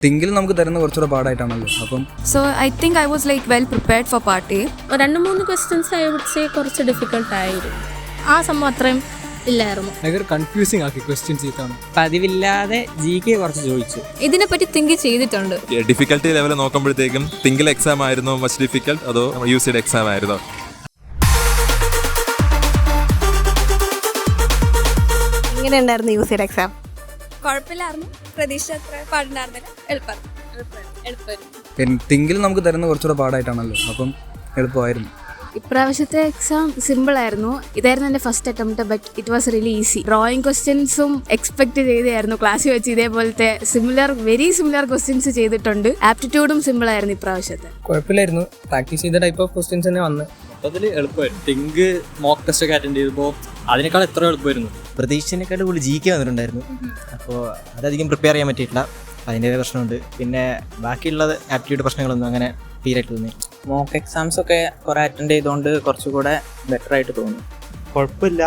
തിങ്കിൽ നമുക്ക് തരുന്ന കുറച്ചുകൂടെ പാടായിട്ടാണല്ലോ. അപ്പം so I think I was like well prepared for part A. 2-3 questions I would say കുറച്ച് ഡിഫിക്കൽട്ട് ആയിരുന്നു. ആ സംഭവം അത്രയും ഇല്ലായിരുന്നു. ഭയങ്കര കൺഫ്യൂസിങ് ആക്കി ക്വസ്റ്റ്യൻസ് ഇതാണ്. പതിവില്ലാതെ GK കുറച്ച് ചോദിച്ചു. ഇതിനെപ്പറ്റി തിങ്ക് ചെയ്തിട്ടുണ്ട്. ഡിഫിക്കൽട്ടി ലെവൽ നോക്കുമ്പോഴത്തേക്കും തിങ്കിൽ എക്സാം ആയിരുന്നോ മച്ച് ഡിഫിക്കൽട്ട് അതോ UCD എക്സാം ആയിരുന്നോ? എങ്ങനെ ഉണ്ടായിരുന്നു UCD എക്സാം? കുഴപ്പമില്ലായിരുന്നു. പ്രതീക്ഷ അത്ര പാടുണ്ടായിരുന്നില്ല. എളുപ്പമായിരുന്നു. തിങ്കിൽ നമുക്ക് തരുന്ന കുറച്ചുകൂടെ പാടായിട്ടാണല്ലോ. അപ്പം എളുപ്പമായിരുന്നു. ഇപ്രാവശ്യത്തെ എക്സാം സിമ്പിൾ ആയിരുന്നു. ഇതായിരുന്നു എൻ്റെ first attempt, but it was really easy. Drawing ക്വസ്റ്റ്യൻസും എക്സ്പെക്ട് ചെയ്തായിരുന്നു. ക്ലാസ്സിൽ വെച്ച് ഇതേപോലത്തെ വെരി സിമിലർ ക്വസ്റ്റ്യൻസ് ചെയ്തിട്ടുണ്ട്. ആപ്റ്റിറ്റ്യൂഡും സിമ്പിൾ ആയിരുന്നു ഇപ്രാവശ്യത്തെ. കുഴപ്പമില്ലായിരുന്നു. പ്രാക്ടീസ് ചെയ്ത ടൈപ്പ് ഓഫ് ക്വസ്റ്റ്യൻസ് തന്നെ വന്ന് മൊത്തത്തിൽ എളുപ്പമായിരുന്നു. തിങ്ക് മോക്ക് ടെസ്റ്റ് ഒക്കെ അറ്റൻഡ് ചെയ്തപ്പോൾ അതിനേക്കാൾ എത്ര എളുപ്പമായിരുന്നു. പ്രതീക്ഷേക്കാൾ കൂടുതൽ GK വന്നിട്ടുണ്ടായിരുന്നു. അപ്പോൾ അതധികം പ്രിപ്പയർ ചെയ്യാൻ പറ്റിയിട്ടില്ല. അതിൻ്റെ പ്രശ്നമുണ്ട്. പിന്നെ ബാക്കിയുള്ളത് ആപ്റ്റിറ്റ്യൂഡ് പ്രശ്നങ്ങളൊന്നും അങ്ങനെ ഫീലായിട്ട് തോന്നി. മോക്ക് എക്സാംസ് ഒക്കെ കുറേ അറ്റൻഡ് ചെയ്തുകൊണ്ട് കുറച്ചുകൂടെ ബെറ്റർ ആയിട്ട് തോന്നി. കുഴപ്പമില്ല,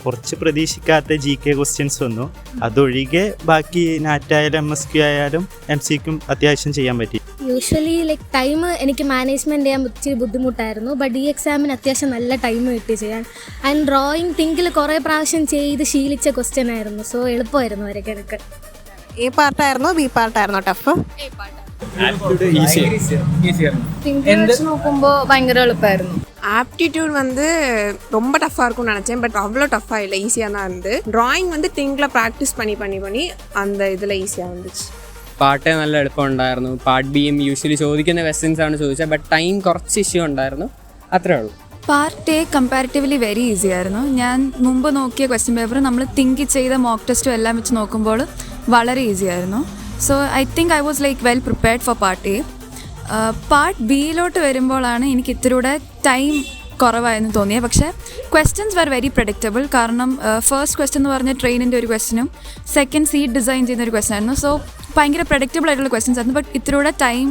കുറച്ച് പ്രതീക്ഷിക്കാത്ത GK ക്വസ്റ്റ്യൻസ് വന്നു. അതൊഴികെ ബാക്കി നാറ്റ് ആയാലും MSQ ആയാലും MCക്കും അത്യാവശ്യം ചെയ്യാൻ പറ്റി. യൂഷ്വലി ലൈക്ക് ടൈം എനിക്ക് മാനേജ്മെൻറ്റ് ചെയ്യാൻ ഇച്ചിരി ബുദ്ധിമുട്ടായിരുന്നു. ബട്ട് ഈ എക്സാമിന് അത്യാവശ്യം നല്ല ടൈം കിട്ടി ചെയ്യാൻ. ആൻഡ് ഡ്രോയിങ് തിങ്കിൽ കുറേ പ്രാവശ്യം ചെയ്ത് ശീലിച്ച ക്വസ്റ്റ്യൻ ആയിരുന്നു. സോ എളുപ്പമായിരുന്നു വരയ്ക്കാൻ എനിക്ക്. A പാർട്ടായിരുന്നോ B പാർട്ടായിരുന്നോ ടഫ്? തിങ്കിൽ വെച്ച് നോക്കുമ്പോൾ ഭയങ്കര എളുപ്പമായിരുന്നു. ஆப்டிடியூட் வந்து ரொம்ப டஃப்பாக இருக்கும்னு நினச்சேன். பட் அவ்வளோ டஃப்பாக இல்லை, ஈஸியாக தான் இருந்து. ட்ராயிங் வந்து திங்கில் ப்ராக்டிஸ் பண்ணி அந்த இதில் ஈஸியாக வந்துச்சு. പാർട്ട് നല്ല എളുപ്പമുണ്ടായിരുന്നു. പാർട്ട് ബിയും യൂഷ്വലി ചോദിക്കുന്ന ക്വസ്റ്റ്യൻസ് ആണ് ചോദിച്ചത്. ബട്ട് ടൈം കുറച്ച് ഇഷ്യൂ ഉണ്ടായിരുന്നു, അത്രേ ഉള്ളൂ. Part A comparatively very easy ആയിരുന്നു. ഞാൻ മുമ്പ് നോക്കിയ ക്വസ്റ്റ്യൻ പേപ്പർ നമ്മൾ തിങ്ക് ചെയ്ത മോക്ക് ടെസ്റ്റും എല്ലാം വെച്ച് നോക്കുമ്പോൾ വളരെ ഈസി ആയിരുന്നു. So I think I was like well prepared for part A. Part ബിയിലോട്ട് വരുമ്പോഴാണ് എനിക്ക് ഇത്തിരിയുടെ ടൈം കുറവായെന്ന് തോന്നിയത്. പക്ഷേ ക്വസ്റ്റ്യൻസ് വർ വെരി പ്രഡിക്റ്റബിൾ. കാരണം ഫസ്റ്റ് ക്വസ്റ്റ്യൻ എന്ന് പറഞ്ഞ ട്രെയിനിൻ്റെ ഒരു ക്വസ്റ്റ്യനും സെക്കൻഡ് സീറ്റ് ഡിസൈൻ ചെയ്യുന്ന ഒരു ക്വസ്റ്റ്യൻ ആയിരുന്നു. സോ ഭയങ്കര പ്രഡിക്റ്റബിൾ ആയിട്ടുള്ള ക്വസ്റ്റ്യൻസ് ആയിരുന്നു. ബട്ട് ഇത്തിരിയുടെ ടൈം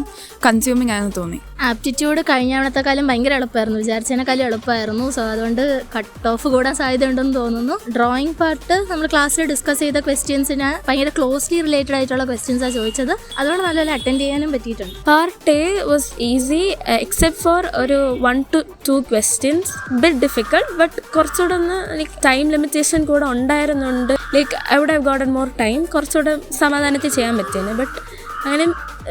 കൺസ്യൂമിങ് ആയെന്ന് തോന്നി. ആപ്റ്റിറ്റ്യൂഡ് കഴിഞ്ഞ തവണത്തെക്കാളും ഭയങ്കര എളുപ്പമായിരുന്നു. വിചാരിച്ചതിനേക്കാളും എളുപ്പമായിരുന്നു. സോ അതുകൊണ്ട് കട്ട് ഓഫ് കൂടാൻ സാധ്യതയുണ്ടെന്ന് തോന്നുന്നു. ഡ്രോയിങ് പാർട്ട് നമ്മൾ ക്ലാസ്സിൽ ഡിസ്കസ് ചെയ്ത ക്വസ്റ്റ്യൻസിന് ഭയങ്കര ക്ലോസ്ലി റിലേറ്റഡ് ആയിട്ടുള്ള ക്വസ്റ്റ്യൻസാണ് ചോദിച്ചത്. അതുകൊണ്ട് നല്ലപോലെ അറ്റൻഡ് ചെയ്യാനും പറ്റിയിട്ടുണ്ട്. Part A was easy except for ഒരു 1 to 2 questions bit difficult. But കുറച്ചുകൂടെ ഒന്ന് ലൈക്ക് ടൈം ലിമിറ്റേഷൻ കൂടെ ഉണ്ടായിരുന്നുണ്ട്. Like I would have gotten more time. കുറച്ചുകൂടെ സമാധാനത്തിൽ ചെയ്യാൻ പറ്റിയത്. ബട്ട് അങ്ങനെ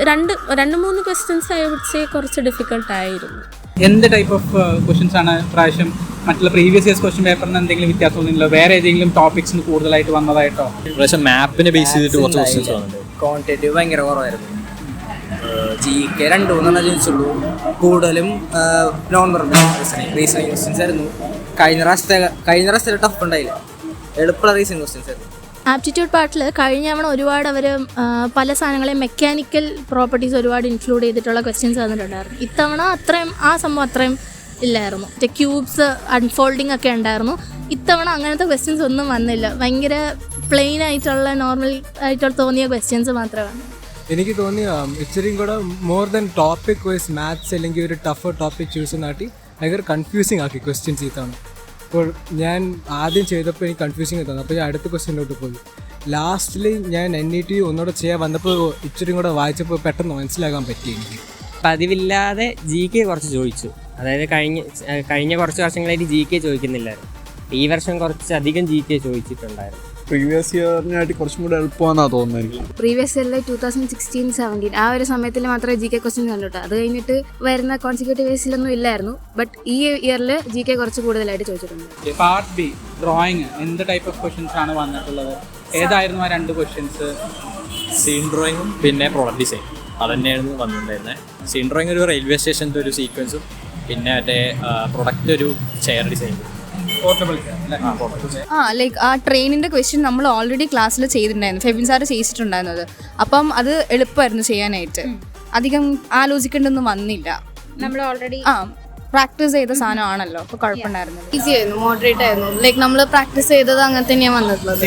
2-3 ക്വസ്റ്റ്യൻസ് ഐ വുഡ് സേ കുറച്ച് ഡിഫിക്കൽട്ട് ആയിരുന്നു. എന്ത് ടൈപ്പ് ഓഫ് ക്വസ്റ്റ്യൻസ് ആണ് പ്രാവശ്യം മറ്റുള്ള പ്രീവിയസ് ഇയേഴ്സ് ക്വസ്റ്റ്യൻ പേപ്പറിന് എന്തെങ്കിലും വ്യത്യാസമൊന്നുമില്ലോ? വേറെ ഏതെങ്കിലും ടോപ്പിക്സിന് കൂടുതലായിട്ട് വന്നതായിട്ടോ? പ്രാവശ്യം മാപ്പിനെ ബേസ് ചെയ്തിട്ട് കുറച്ച് ക്വസ്റ്റ്യൻസ് വന്നിട്ടുണ്ട്. ക്വാണ്ടിറ്റേറ്റീവ് ഭയങ്കര കുറവായിരുന്നു. GK 2-3 ചോദിച്ചുള്ളൂ. കൂടുതലും നോൺ വെർബൽ റീസണിങ് ക്വസ്റ്റ്യൻസ് ആയിരുന്നു. കഴിഞ്ഞ പ്രാവശ്യത്തെ ടഫ് ഉണ്ടായില്ല, എളുപ്പമുള്ള റീസണിങ് ക്വസ്റ്റ്യൻസ് ആയിരുന്നു. ആപ്റ്റിറ്റ്യൂഡ് പാർട്ടിൽ കഴിഞ്ഞ തവണ ഒരുപാട് അവർ പല സാധനങ്ങളെയും മെക്കാനിക്കൽ പ്രോപ്പർട്ടീസ് ഒരുപാട് ഇൻക്ലൂഡ് ചെയ്തിട്ടുള്ള ക്വസ്റ്റ്യൻസ് വന്നിട്ടുണ്ടായിരുന്നു. ഇത്തവണ ആ സംഭവം അത്രയും ഇല്ലായിരുന്നു. ക്യൂബ്സ് അൺഫോൾഡിങ് ഒക്കെ ഉണ്ടായിരുന്നു. ഇത്തവണ അങ്ങനത്തെ ക്വസ്റ്റ്യൻസ് ഒന്നും വന്നില്ല. ഭയങ്കര പ്ലെയിൻ ആയിട്ടുള്ള നോർമൽ ആയിട്ടുള്ള തോന്നിയ ക്വസ്റ്റ്യൻസ് മാത്രമാണ്. എനിക്ക് തോന്നിയ ഇച്ചിരിയും കൂടെ more than topic wise maths അല്ലെങ്കിൽ ഒരു ടഫ് ടോപ്പിക് ചൂസ് നാട്ടി ഭയങ്കര കൺഫ്യൂസിങ് ആക്കി ക്വസ്റ്റ്യൻസ് ഇതാണ്. അപ്പോൾ ഞാൻ ആദ്യം ചെയ്തപ്പോൾ എനിക്ക് കൺഫ്യൂസിങ് തോന്നി. അപ്പോൾ ഞാൻ അടുത്ത ക്വസ്റ്റ്യനിലോട്ട് പോയി. ലാസ്റ്റിൽ ഞാൻ NET ഒന്നുകൂടെ ചെയ്യാൻ വന്നപ്പോൾ ഇച്ചിരിയും കൂടെ വായിച്ചപ്പോൾ പെട്ടെന്ന് മനസ്സിലാക്കാൻ പറ്റി എനിക്ക്. പതിവില്ലാതെ GK കുറച്ച് ചോദിച്ചു. അതായത് കഴിഞ്ഞ കുറച്ച് വർഷങ്ങളായിട്ട് GK ചോദിക്കുന്നില്ലായിരുന്നു. ഈ വർഷം കുറച്ച് അധികം GK ചോദിച്ചിട്ടുണ്ടായിരുന്നു. പ്രീവിയസ് ഇയറിനായിട്ട് കുറച്ചും കൂടെ എളുപ്പമാണെന്നാണ് തോന്നുന്നത് എനിക്ക്. പ്രീവിയസ് ഇയറിൽ 2016-17 ആ ഒരു സമയത്തിൽ മാത്രമേ GK ക്വസ്റ്റ്യൻ കണ്ടിട്ട്. അത് കഴിഞ്ഞിട്ട് വരുന്ന കോൺസിക്യൂട്ടീവ് ഇയേഴ്സിലൊന്നും ഇല്ലായിരുന്നു. ബട്ട് ഈ ഇയറിൽ GK കുറച്ച് കൂടുതലായിട്ട് ചോദിച്ചിട്ടുണ്ട്. പാർട്ട് ബി ഡ്രോയിങ് എന്ത് ടൈപ്പ് ഓഫ് ക്വസ്റ്റ്യൻസ് ആണ് വന്നിട്ടുള്ളത്? ഏതായിരുന്നു ആ 2 ക്വസ്റ്റ്യൻസ്? സീൻ ഡ്രോയിങ്ങും പിന്നെ പ്രോഡക്റ്റ് ഡിസൈൻ അതന്നെയായിരുന്നു വന്നിട്ടുണ്ടായിരുന്നത്. സീൻ ഡ്രോയിങ് ഒരു റെയിൽവേ സ്റ്റേഷൻ്റെ ഒരു സീക്വൻസും പിന്നെ മറ്റേ പ്രൊഡക്റ്റ് ഒരു ചെയർ ഡിസൈൻ. ലൈക്ക് ആ ട്രെയിനിൻ്റെ ക്വസ്റ്റ്യൻ നമ്മൾ ഓൾറെഡി ക്ലാസ്സിൽ ചെയ്തിട്ടുണ്ടായിരുന്നു. ഫെബിൻ സാറ് ചെയ്യിച്ചിട്ടുണ്ടായിരുന്നത്. അപ്പം അത് എളുപ്പമായിരുന്നു ചെയ്യാനായിട്ട്. അധികം ആലോചിക്കേണ്ടൊന്നും വന്നില്ല. നമ്മൾ ഓൾറെഡി പ്രാക്ടീസ് ചെയ്ത സാധനമാണല്ലോ. അപ്പോൾ കുഴപ്പമുണ്ടായിരുന്നു. ഈസി ആയിരുന്നു, മോഡറേറ്റ് ആയിരുന്നു. ലൈക്ക് നമ്മൾ പ്രാക്ടീസ് ചെയ്തത് അങ്ങനെ തന്നെയാണ് വന്നിട്ടുള്ളത്.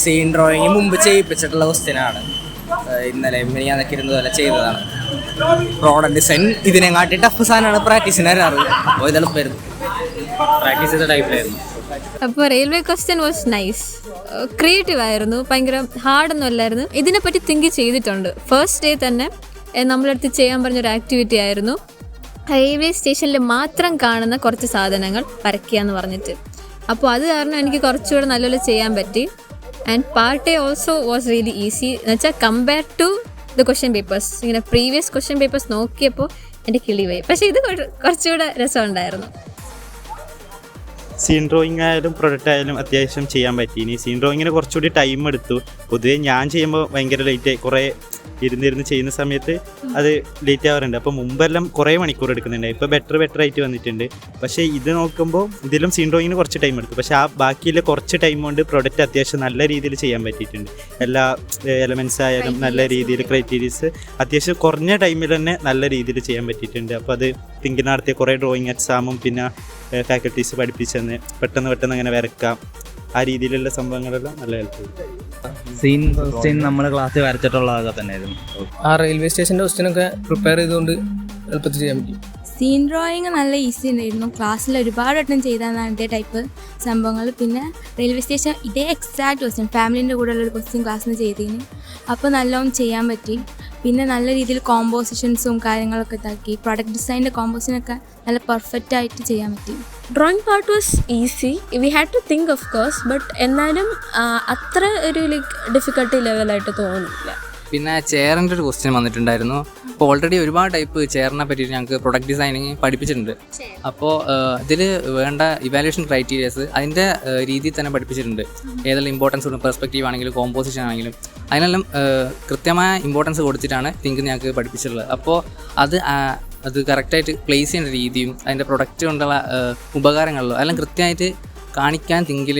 സീൻ ഡ്രോയിങ് മുമ്പ് ചെയ്യിപ്പിച്ചിട്ടുള്ള ക്വസ്റ്റ്യനാണ്. ഇന്നലെ അതൊക്കെ ഇരുന്നതുപോലെ ചെയ്തതാണ്. പ്രോഡക്റ്റ് ഡിസൈൻ ഇതിനെക്കാട്ടി ടഫ് സാധനമാണ് പ്രാക്ടീസിന് വരാറ്. അപ്പോൾ ഇത് എളുപ്പമായിരുന്നു, പ്രാക്ടീസ് ചെയ്ത ടൈപ്പിലായിരുന്നു. അപ്പോൾ railway question was nice. Creative ആയിരുന്നു, ഭയങ്കര ഹാർഡൊന്നും അല്ലായിരുന്നു. ഇതിനെപ്പറ്റി തിങ്ക് ചെയ്തിട്ടുണ്ട്. ഫസ്റ്റ് ഡേ തന്നെ നമ്മളടുത്ത് ചെയ്യാൻ പറഞ്ഞൊരു ആക്ടിവിറ്റി ആയിരുന്നു റെയിൽവേ സ്റ്റേഷനിൽ മാത്രം കാണുന്ന കുറച്ച് സാധനങ്ങൾ വരയ്ക്കുക എന്ന് പറഞ്ഞിട്ട്. അപ്പോൾ അത് കാരണം എനിക്ക് കുറച്ചുകൂടെ നല്ലപോലെ ചെയ്യാൻ പറ്റി. And part A also was really easy എന്ന് വെച്ചാൽ compare to the question papers. ഇങ്ങനെ പ്രീവിയസ് ക്വസ്റ്റ്യൻ പേപ്പേഴ്സ് നോക്കിയപ്പോൾ എൻ്റെ കിളിവായി. പക്ഷേ ഇത് കുറച്ചുകൂടെ രസമുണ്ടായിരുന്നു. സീൻ ഡ്രോയിങ് ആയാലും പ്രൊഡക്റ്റ് ആയാലും അത്യാവശ്യം ചെയ്യാൻ പറ്റി. ഇനി സീൻ ഡ്രോയിങ്ങിന് കുറച്ചുകൂടി ടൈം എടുത്തു. പൊതുവേ ഞാൻ ചെയ്യുമ്പോൾ ഭയങ്കര ലേറ്റ്, കുറേ ഇരുന്നിരുന്ന് ചെയ്യുന്ന സമയത്ത് അത് ലേറ്റ് ആവാറുണ്ട്. അപ്പോൾ മുമ്പെല്ലാം കുറേ മണിക്കൂർ എടുക്കുന്നുണ്ട്. ഇപ്പോൾ ബെറ്റർ ആയിട്ട് വന്നിട്ടുണ്ട്. പക്ഷേ ഇത് നോക്കുമ്പോൾ ഇതിലും സീൻ ഡ്രോയിങ്ങിന് കുറച്ച് ടൈം എടുത്തു. പക്ഷേ ആ ബാക്കിയുള്ള കുറച്ച് ടൈം കൊണ്ട് പ്രൊഡക്റ്റ് അത്യാവശ്യം നല്ല രീതിയിൽ ചെയ്യാൻ പറ്റിയിട്ടുണ്ട്. എല്ലാ എലമെൻറ്റ്സ് ആയാലും നല്ല രീതിയിൽ ക്രൈറ്റീരിയസ് അത്യാവശ്യം കുറഞ്ഞ ടൈമിൽ തന്നെ നല്ല രീതിയിൽ ചെയ്യാൻ പറ്റിയിട്ടുണ്ട്. അപ്പോൾ അത് തിങ്ക് നടത്തിയ കുറേ ഡ്രോയിങ് എക്സാമും പിന്നെ ഫാക്കൽറ്റീസ് പഠിപ്പിച്ചെന്ന് പെട്ടെന്ന് അങ്ങനെ വരക്കാം, ആ രീതിയിലുള്ള സംഭവങ്ങളെല്ലാം നല്ല ഹെൽപ്പ് ചെയ്തു. സീൻ ക്വസ്റ്റ്യൻ നമ്മൾ ക്ലാസ്സിൽ വരച്ചിട്ടുള്ളതൊക്കെ തന്നെയായിരുന്നു. ആ റെയിൽവേ സ്റ്റേഷൻ്റെ ക്വസ്റ്റ്യനൊക്കെ പ്രിപ്പയർ ചെയ്തുകൊണ്ട് എളുപ്പത്തിൽ ചെയ്യാൻ പറ്റി. സീൻ ഡ്രോയിങ് നല്ല ഈസി ഉണ്ടായിരുന്നു. ക്ലാസ്സിൽ ഒരുപാട് വട്ടം ചെയ്താണ് അതേ ടൈപ്പ് സംഭവങ്ങൾ. പിന്നെ റെയിൽവേ സ്റ്റേഷൻ ഇതേ എക്സാക്ട് ക്വസ്റ്റ്യൻ ഫാമിലീൻ്റെ കൂടെയുള്ളൊരു ക്വസ്റ്റ്യൻ ക്ലാസ്സിൽ ചെയ്തതിന് അപ്പോൾ നല്ലോണം ചെയ്യാൻ പറ്റി. പിന്നെ നല്ല രീതിയിൽ കോമ്പോസിഷൻസും കാര്യങ്ങളൊക്കെ ഇതാക്കി പ്രൊഡക്റ്റ് ഡിസൈനിൻ്റെ കോമ്പോസിഷനൊക്കെ നല്ല പെർഫെക്റ്റ് ആയിട്ട് ചെയ്യാൻ പറ്റി. Drawing part was easy. We had to think of course, but എന്നാലും അത്ര ഒരു ഡിഫിക്കൽട്ടി ലെവലായിട്ട് തോന്നുന്നില്ല. പിന്നെ ചെയറിൻ്റെ ഒരു ക്വസ്റ്റ്യൻ വന്നിട്ടുണ്ടായിരുന്നു. അപ്പോൾ ഓൾറെഡി ഒരുപാട് ടൈപ്പ് ചെയറിനെ പറ്റിയിട്ട് ഞങ്ങൾക്ക് പ്രൊഡക്റ്റ് ഡിസൈനിങ് പഠിപ്പിച്ചിട്ടുണ്ട്. അപ്പോൾ ഇതിൽ വേണ്ട ഇവാലുവേഷൻ ക്രൈറ്റീരിയസ് അതിൻ്റെ രീതിയിൽ തന്നെ പഠിപ്പിച്ചിട്ടുണ്ട്. ഏതെല്ലാം ഇമ്പോർട്ടൻസ് ഉണ്ട്, പെർസ്പെക്റ്റീവ് ആണെങ്കിലും കോമ്പോസിഷൻ ആണെങ്കിലും അതിനെല്ലാം കൃത്യമായ ഇമ്പോർട്ടൻസ് കൊടുത്തിട്ടാണ് തിങ്ക് ഞങ്ങൾക്ക് പഠിപ്പിച്ചിട്ടുള്ളത്. അപ്പോൾ അത് കറക്റ്റായിട്ട് പ്ലേസ് ചെയ്യേണ്ട രീതിയും അതിൻ്റെ പ്രൊഡക്റ്റ് കൊണ്ടുള്ള ഉപകാരങ്ങളിലോ എല്ലാം കൃത്യമായിട്ട് കാണിക്കാൻ തിങ്കിൽ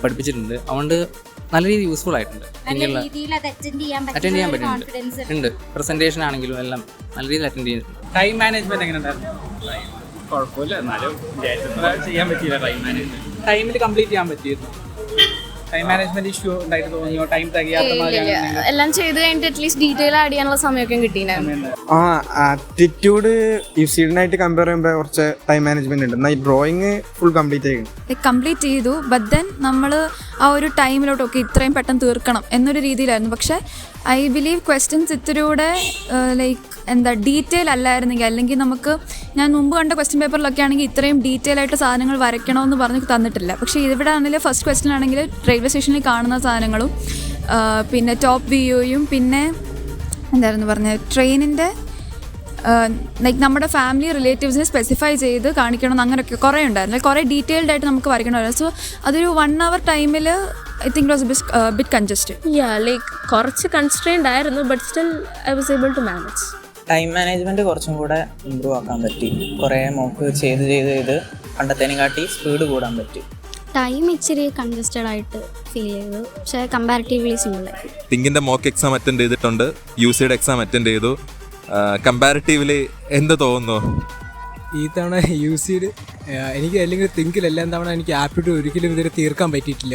പഠിപ്പിച്ചിട്ടുണ്ട്. അതുകൊണ്ട് നല്ല രീതിയിൽ യൂസ്ഫുൾ ആയിട്ടുണ്ട്. അറ്റൻഡ് ചെയ്യാൻ പറ്റുന്നുണ്ട്. പ്രസന്റേഷൻ ആണെങ്കിലും എല്ലാം നല്ല രീതിയിൽ അറ്റൻഡ് ചെയ്തിട്ടുണ്ട്. ടൈം മാനേജ്മെന്റ് എങ്ങനെ ഉണ്ടായിരുന്നു? കുഴപ്പമില്ല, എന്നാലും ചെയ്യാൻ പറ്റിയില്ല. ടൈമിൽ കംപ്ലീറ്റ് ചെയ്യാൻ പറ്റിയിരുന്നു. ടൈം മാനേജ്മെന്റ് ഇഷ്യൂ ഉണ്ടായിട്ട് തോന്നിയോ? ടൈം തികയാത്ത മാതിരി എല്ലാം ചെയ്ത് കഴിഞ്ഞിട്ട് അറ്റ്ലീസ്റ്റ് ഡീറ്റെയിൽ ആഡ് ചെയ്യാനുള്ള സമയമൊക്കെ കിട്ടിയിട്ടുണ്ടായിരുന്നു. ആപ്റ്റിറ്റ്യൂഡ് യൂസീഡിനായിട്ട് കമ്പയർ ചെയ്യുമ്പോൾ കുറച്ച് ടൈം മാനേജ്മെന്റ് ഉണ്ട്. എന്നാൽ ഈ ഡ്രോയിങ് ഫുൾ കംപ്ലീറ്റ് ചെയ്തു. ബട്ട് ദെൻ നമ്മൾ ആ ഒരു ടൈമിലോട്ടൊക്കെ ഇത്രയും പെട്ടെന്ന് തീർക്കണം എന്നൊരു രീതിയിലായിരുന്നു. പക്ഷേ ഐ ബിലീവ് ക്വസ്റ്റ്യൻസ് ഇത്തിരി കൂടെ ഡീറ്റെയിൽ അല്ലായിരുന്നെങ്കിൽ, അല്ലെങ്കിൽ നമുക്ക് ഞാൻ മുമ്പ് കണ്ട ക്വസ്റ്റ്യൻ പേപ്പറിലൊക്കെ ആണെങ്കിൽ ഇത്രയും ഡീറ്റെയിൽ ആയിട്ട് സാധനങ്ങൾ വരയ്ക്കണമെന്ന് പറഞ്ഞ് തന്നിട്ടില്ല. പക്ഷേ ഇവിടെ ആണെങ്കിൽ ഫസ്റ്റ് ക്വസ്റ്റ്യൻ ആണെങ്കിൽ റെയിൽവേ സ്റ്റേഷനിൽ കാണുന്ന സാധനങ്ങളും പിന്നെ ടോപ്പ് വ്യൂയും പിന്നെ ട്രെയിനിൻ്റെ നമ്മുടെ ഫാമിലി റിലേറ്റീവ്സിനെ സ്പെസിഫൈ ചെയ്ത് കാണിക്കണം, അങ്ങനെയൊക്കെ കുറേ ഉണ്ടായിരുന്നു. കുറേ ഡീറ്റെയിൽഡ് ആയിട്ട് നമുക്ക് വരയ്ക്കണമായിരുന്നു. സോ അതൊരു 1 hour ടൈമിൽ I think was bit congested. കുറച്ച് കൺസ്ട്രെയിൻഡ് ആയിരുന്നു, but still I was able to manage. Time management കുറച്ചും കൂടെ ഇമ്പ്രൂവ് ആക്കാൻ പറ്റി. കുറേ മോക്ക് ചെയ്ത് പണ്ടത്തേനെക്കാട്ടി സ്പീഡ് കൂടാൻ പറ്റി. ടൈം ഇച്ചിരി കൺജസ്റ്റഡ് ആയിട്ട് ഫീൽ ചെയ്തു, പക്ഷേ കമ്പാരിറ്റീവ്ലി സിമ്പിളായി. തിങ്കിൻ്റെ മോക്ക് എക്സാം അറ്റൻഡ് ചെയ്തിട്ടുണ്ട്, യൂസിയുടെ എക്സാം അറ്റൻഡ് ചെയ്തു. കമ്പാരിറ്റീവ്ലി എന്ത് തോന്നുന്നു? ഈ തവണ യൂസിഡ് എനിക്ക് അല്ലെങ്കിൽ തിങ്കിൽ എല്ലാം തവണ എനിക്ക് ആപ്റ്റിറ്റ്യൂഡ് ഒരിക്കലും ഇതുവരെ തീർക്കാൻ പറ്റിയിട്ടില്ല.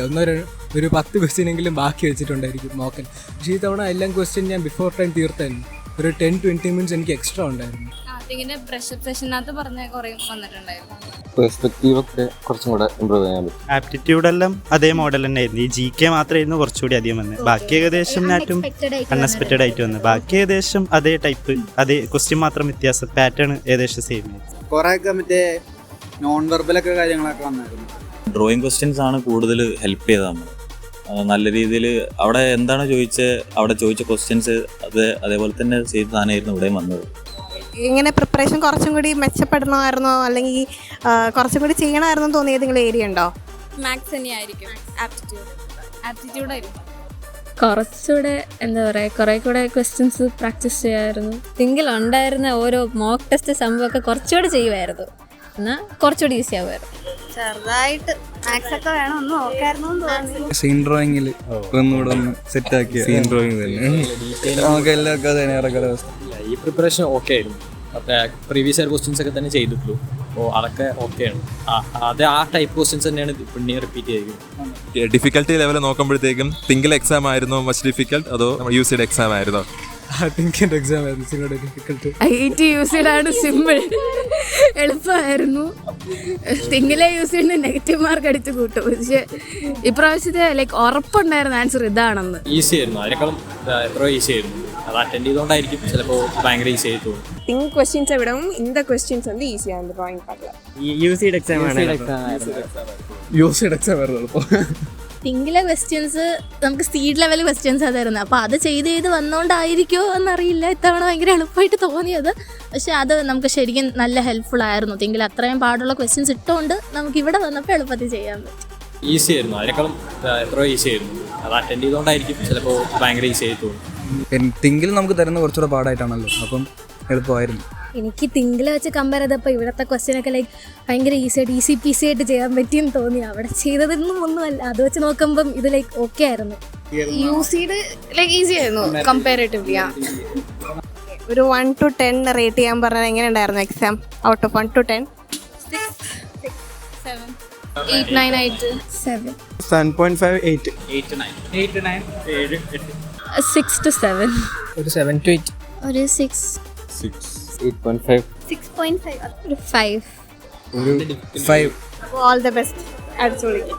ഒരു 10 ക്വസ്റ്റ്യനെങ്കിലും ബാക്കി വെച്ചിട്ടുണ്ടായിരിക്കും മോക്കൽ. പക്ഷേ ഈ തവണ എല്ലാം ക്വസ്റ്റ്യൻ ഞാൻ ബിഫോർ ടൈം തീർത്തായിരുന്നു. ഒരു 10-20 മിനിറ്റ്സ് എനിക്ക് എക്സ്ട്രാ ഉണ്ടായിരുന്നു. ആപ്റ്റിറ്റ്യൂഡ് എല്ലാം അതേ മോഡൽ തന്നെ ആയിരുന്നു. ഈ GK മാത്രമായിരുന്നു കുറച്ചുകൂടി അധികം വന്നത്. ബാക്കി ഏകദേശം നാറ്റും അൺഎക്സ്പെക്റ്റഡ് ആയിട്ട് വന്നത്. ബാക്കി ഏകദേശം അതേ ടൈപ്പ്, അതേ ക്വസ്റ്റ്യൻ മാത്രം വ്യത്യാസം, പാറ്റേൺ ഏകദേശം സെയിം. കുറേയൊക്കെ മറ്റേ നോൺ വെർബലൊക്കെ കാര്യങ്ങളൊക്കെ വന്നായിരുന്നു. ഡ്രോയിങ് ക്വസ്റ്റ്യൻസ് ആണ് കൂടുതൽ ഹെൽപ്പ് ചെയ്തത് നമ്മൾ. നല്ല രീതിയിൽ അവിടെ എന്താണ് അവിടെ ചോദിച്ച ക്വസ്റ്റ്യൻസ് അതേപോലെ തന്നെ ചെയ്ത് താനായിരുന്നു ഇവിടെ വന്നത്. ഇങ്ങനെ പ്രിപ്പറേഷൻ കുറച്ചും കൂടി മെച്ചപ്പെടണമായിരുന്നോ അല്ലെങ്കിൽ കുറച്ചും കൂടി ചെയ്യണമായിരുന്നോ തോന്നിയ ഏതെങ്കിലും ഏരിയ ഉണ്ടോ? മാത്സ് തന്നെയായിരിക്കും. ആപ്റ്റിറ്റ്യൂഡായിരിക്കും കുറച്ചുകൂടെ കുറേ കൂടെ ക്വസ്റ്റ്യൻസ് പ്രാക്ടീസ് ചെയ്യാമായിരുന്നു. തിങ്കിലുണ്ടായിരുന്ന ഓരോ മോക്ക് ടെസ്റ്റ് സംഭവമൊക്കെ കുറച്ചുകൂടെ ചെയ്യുമായിരുന്നു, എന്നാൽ കുറച്ചുകൂടി ഈസി ആവുമായിരുന്നു. ചെറുതായിട്ട് മാത്സ് ഒക്കെ വേണം ഒന്ന് നോക്കായിരുന്നു തോന്നുന്നു. സീൻ ഡ്രോയിങ്ങിൽ ഒന്നുകൂടെ ഒന്ന് സെറ്റാക്കിയ സീൻ ഡ്രോയിങ് തന്നെ നമുക്ക് എല്ലാവർക്കും അത് തന്നെ ഇറക്കുന്ന അവസ്ഥ. ഈ പ്രിപ്പറേഷൻ ഓക്കെ ആയിരുന്നു. പ്രീവിയസ് ഇയർ ക്വസ്റ്റ്യൻസ് ഒക്കെ തന്നെ ചെയ്തിട്ടുള്ളൂ. അപ്പോൾ അതൊക്കെ ഓക്കെയാണ്. ആ ടൈപ്പ് ക്വസ്റ്റ്യൻസ് തന്നെയാണ് പിന്നെയും റിപ്പീറ്റ് ചെയ്തിരിക്കുന്നത്. ഡിഫിക്കൽട്ടി ലെവൽ നോക്കുമ്പോഴത്തേക്കും തിങ്കിൽ എക്സാം ആയിരുന്നോ മച്ച് ഡിഫിക്കൽട്ട്, അതോ യൂസിയുടെ എക്സാം ആയിരുന്നോ? തിങ്കിൻ്റെ എക്സാം ആയിരുന്നു ഡിഫിക്കൽട്ട്. യൂസിഡാണ് സിമ്പിൾ, എളുപ്പമായിരുന്നു. തിങ്കിലെ യൂസ് ചെയ്യുന്ന നെഗറ്റീവ് മാർക്ക് അടിച്ച് കൂട്ടും. പക്ഷെ ഇപ്രാവശ്യത്തെ ലൈക്ക് ഉറപ്പുണ്ടായിരുന്ന ആൻസർ ഇതാണെന്ന്. ഈസി ആയിരുന്നു, അതിനേക്കാളും എത്രയോ ഈസി ആയിരുന്നു. അത് അറ്റൻഡ് ചെയ്തുകൊണ്ടായിരിക്കും ചിലപ്പോൾ ഭയങ്കര ഈസി ആയി തോന്നും. திங்க் கொஸ்டின்ஸை விடவும் இந்த கொஸ்டின்ஸ் வந்து ஈஸியாக இருந்தது ட்ராயிங் பார்க்கல. യൂസിയുടെ എക്സാം തിങ്കിലെ ക്വസ്റ്റ്യൻസ് നമുക്ക് സ്പീഡ് ലെവൽ ക്വസ്റ്റ്യൻസ് അതായിരുന്നു. അപ്പോൾ അത് ചെയ്ത് വന്നുകൊണ്ടായിരിക്കുമോ എന്നറിയില്ല, ഇത്തവണ ഭയങ്കര എളുപ്പമായിട്ട് തോന്നിയത്. പക്ഷെ അത് നമുക്ക് ശരിക്കും നല്ല ഹെൽപ്ഫുൾ ആയിരുന്നു. തിങ്കിൽ അത്രയും പാടുള്ള ക്വസ്റ്റ്യൻസ് ഇട്ടുകൊണ്ട് നമുക്ക് ഇവിടെ വന്നപ്പോൾ എളുപ്പത്തിൽ ചെയ്യാൻ പറ്റും. ഈസി ആയിരുന്നു, അതിനേക്കാളും എത്രയോ ഈസി ആയിരുന്നു. അത് അറ്റൻഡ് ചെയ്തുകൊണ്ടായിരിക്കും ചിലപ്പോൾ ഭയങ്കര ഈസി ആയി തോന്നും. തിങ്കിൽ നമുക്ക് തരുന്ന കുറച്ചുകൂടെ പാടായിട്ടാണല്ലോ, അപ്പം എളുപ്പമായിരുന്നു. എനിക്ക് തിങ്കിൾ വെച്ച് കമ്പയർ ചെയ്തപ്പോൾ ഇവിടുത്തെ ക്വസ്റ്റ്യൻ ഒക്കെ ലൈക്ക് ഭയങ്കര ഈസി പീസി ആയിട്ട് ചെയ്യാൻ പറ്റിയെന്ന് തോന്നി. അവിടെ ചെയ്തതൊന്നും ഒന്നുമല്ല, അത് വെച്ച് നോക്കുമ്പം ഇത് ലൈക്ക് ഓക്കെ ആയിരുന്നു. യൂസിയുടെ ലൈക്ക് ഈസി ആയിരുന്നു കമ്പാരറ്റീവ്ലി. ഒരു 1 to 10 റേറ്റ് ചെയ്യാൻ പറഞ്ഞാൽ എങ്ങനെ ഉണ്ടായിരുന്നു exam? Out of 1 to 10 8, 9, 8, 7. 7.5, 8. 8 to 9. 8 to 9. 7, 8. 6 to 7. ഒരു 7 to 8. ഒരു 6. 8.5. 6.5. ഒരു 5. ഒരു 5. All the best. അടിച്ചുപൊളിക്കും.